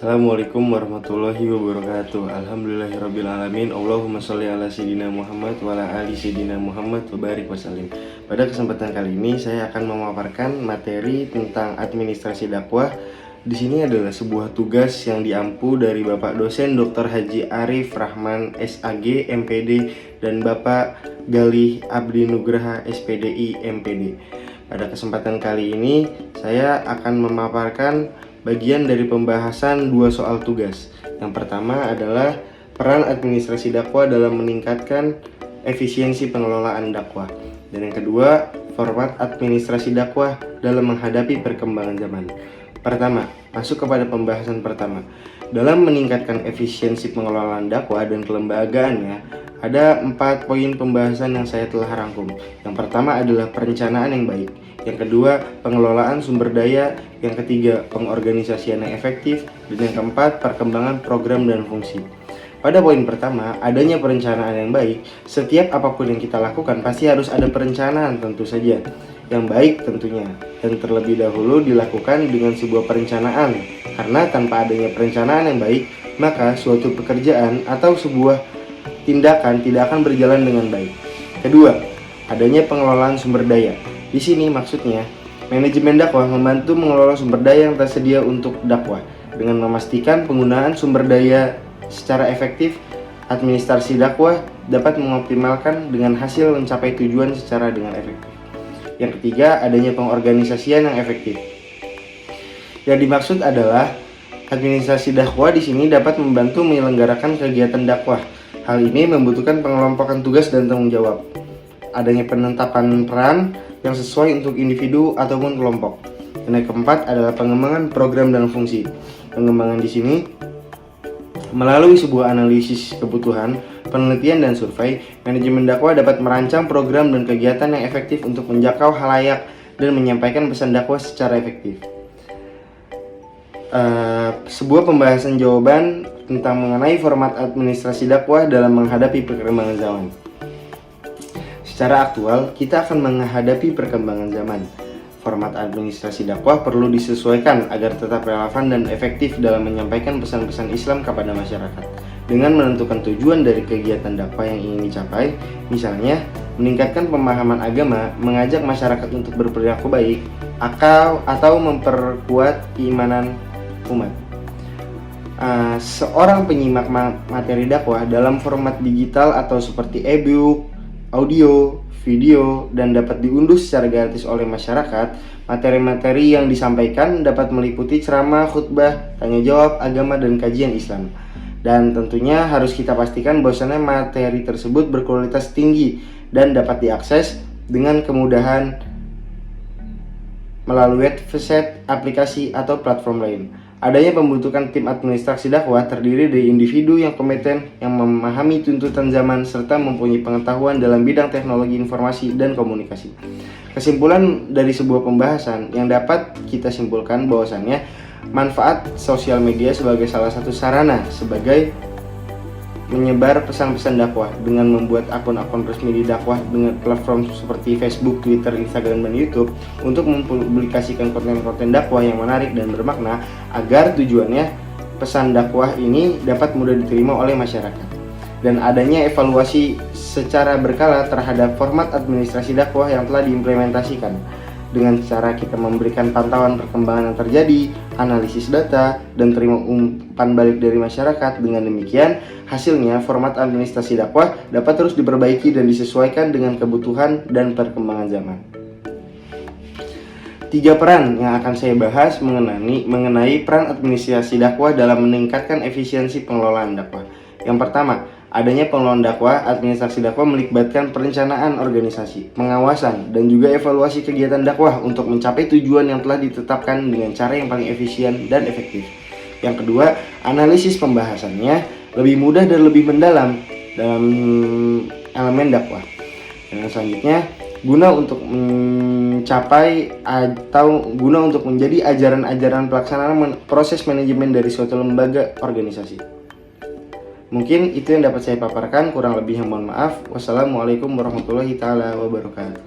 Assalamualaikum warahmatullahi wabarakatuh. Alhamdulillahirrabbilalamin. Allahumma sholli ala sayyidina Muhammad wa ala ali sayyidina Muhammad wa barik wasallim. Pada kesempatan kali ini saya akan memaparkan materi tentang administrasi dakwah. Di sini adalah sebuah tugas yang diampu dari Bapak dosen Dr. Haji Arif Rahman SAG MPD dan Bapak Galih Abdi Nugraha SPDI MPD. Pada kesempatan kali ini saya akan memaparkan bagian dari pembahasan dua soal tugas. Yang pertama adalah peran administrasi dakwah dalam meningkatkan efisiensi pengelolaan dakwah. Dan yang kedua, format administrasi dakwah dalam menghadapi perkembangan zaman. Pertama, masuk kepada pembahasan pertama. Dalam meningkatkan efisiensi pengelolaan dakwah dan kelembagaannya, ada 4 poin pembahasan yang saya telah rangkum. Yang pertama adalah perencanaan yang baik. Yang kedua, pengelolaan sumber daya. Yang ketiga, pengorganisasian yang efektif. Dan yang keempat, perkembangan program dan fungsi. Pada poin pertama, adanya perencanaan yang baik. Setiap apapun yang kita lakukan pasti harus ada perencanaan tentu saja. Yang baik tentunya, dan terlebih dahulu dilakukan dengan sebuah perencanaan. Karena tanpa adanya perencanaan yang baik, maka suatu pekerjaan atau sebuah tindakan tidak akan berjalan dengan baik. Kedua, adanya pengelolaan sumber daya. Di sini maksudnya, manajemen dakwah membantu mengelola sumber daya yang tersedia untuk dakwah dengan memastikan penggunaan sumber daya secara efektif. Administrasi dakwah dapat mengoptimalkan dengan hasil mencapai tujuan secara dengan efektif. Yang ketiga, adanya pengorganisasian yang efektif. Yang dimaksud adalah administrasi dakwah di sini dapat membantu menyelenggarakan kegiatan dakwah. Hal ini membutuhkan pengelompokan tugas dan tanggung jawab. Adanya penetapan peran yang sesuai untuk individu ataupun kelompok. Dan yang keempat adalah pengembangan program dan fungsi. Pengembangan di sini melalui sebuah analisis kebutuhan, penelitian dan survei, manajemen dakwah dapat merancang program dan kegiatan yang efektif untuk menjangkau khalayak dan menyampaikan pesan dakwah secara efektif. Sebuah pembahasan jawaban tentang mengenai format administrasi dakwah dalam menghadapi perkembangan zaman. Secara aktual, kita akan menghadapi perkembangan zaman. Format administrasi dakwah perlu disesuaikan agar tetap relevan dan efektif dalam menyampaikan pesan-pesan Islam kepada masyarakat. Dengan menentukan tujuan dari kegiatan dakwah yang ingin dicapai, misalnya meningkatkan pemahaman agama, mengajak masyarakat untuk berperilaku baik, atau memperkuat keimanan umat. Seorang penyimak materi dakwah dalam format digital atau seperti e-book, audio, video, dan dapat diunduh secara gratis oleh masyarakat. Materi-materi yang disampaikan dapat meliputi ceramah, khutbah, tanya jawab, agama, dan kajian Islam. Dan tentunya harus kita pastikan bahwasannya materi tersebut berkualitas tinggi dan dapat diakses dengan kemudahan melalui website, aplikasi, atau platform lain. Adanya pembentukan tim administrasi dakwah terdiri dari individu yang kompeten, yang memahami tuntutan zaman, serta mempunyai pengetahuan dalam bidang teknologi informasi dan komunikasi. Kesimpulan dari sebuah pembahasan yang dapat kita simpulkan bahwasannya manfaat sosial media sebagai salah satu sarana sebagai menyebar pesan-pesan dakwah dengan membuat akun-akun resmi di dakwah dengan platform seperti Facebook, Twitter, Instagram, dan YouTube untuk mempublikasikan konten-konten dakwah yang menarik dan bermakna agar tujuannya pesan dakwah ini dapat mudah diterima oleh masyarakat. Dan adanya evaluasi secara berkala terhadap format administrasi dakwah yang telah diimplementasikan dengan cara kita memberikan pantauan perkembangan yang terjadi, analisis data, dan terima umpan balik dari masyarakat. Dengan demikian, hasilnya format administrasi dakwah dapat terus diperbaiki dan disesuaikan dengan kebutuhan dan perkembangan zaman. 3 peran yang akan saya bahas mengenai peran administrasi dakwah dalam meningkatkan efisiensi pengelolaan dakwah. Yang pertama, adanya pengelolaan dakwah. Administrasi dakwah melibatkan perencanaan organisasi, pengawasan, dan juga evaluasi kegiatan dakwah untuk mencapai tujuan yang telah ditetapkan dengan cara yang paling efisien dan efektif. Yang kedua, analisis pembahasannya lebih mudah dan lebih mendalam dalam elemen dakwah. Dan selanjutnya, guna untuk menjadi ajaran-ajaran pelaksanaan proses manajemen dari suatu lembaga organisasi. Mungkin itu yang dapat saya paparkan, kurang lebihnya mohon maaf. Wassalamualaikum warahmatullahi taala wabarakatuh.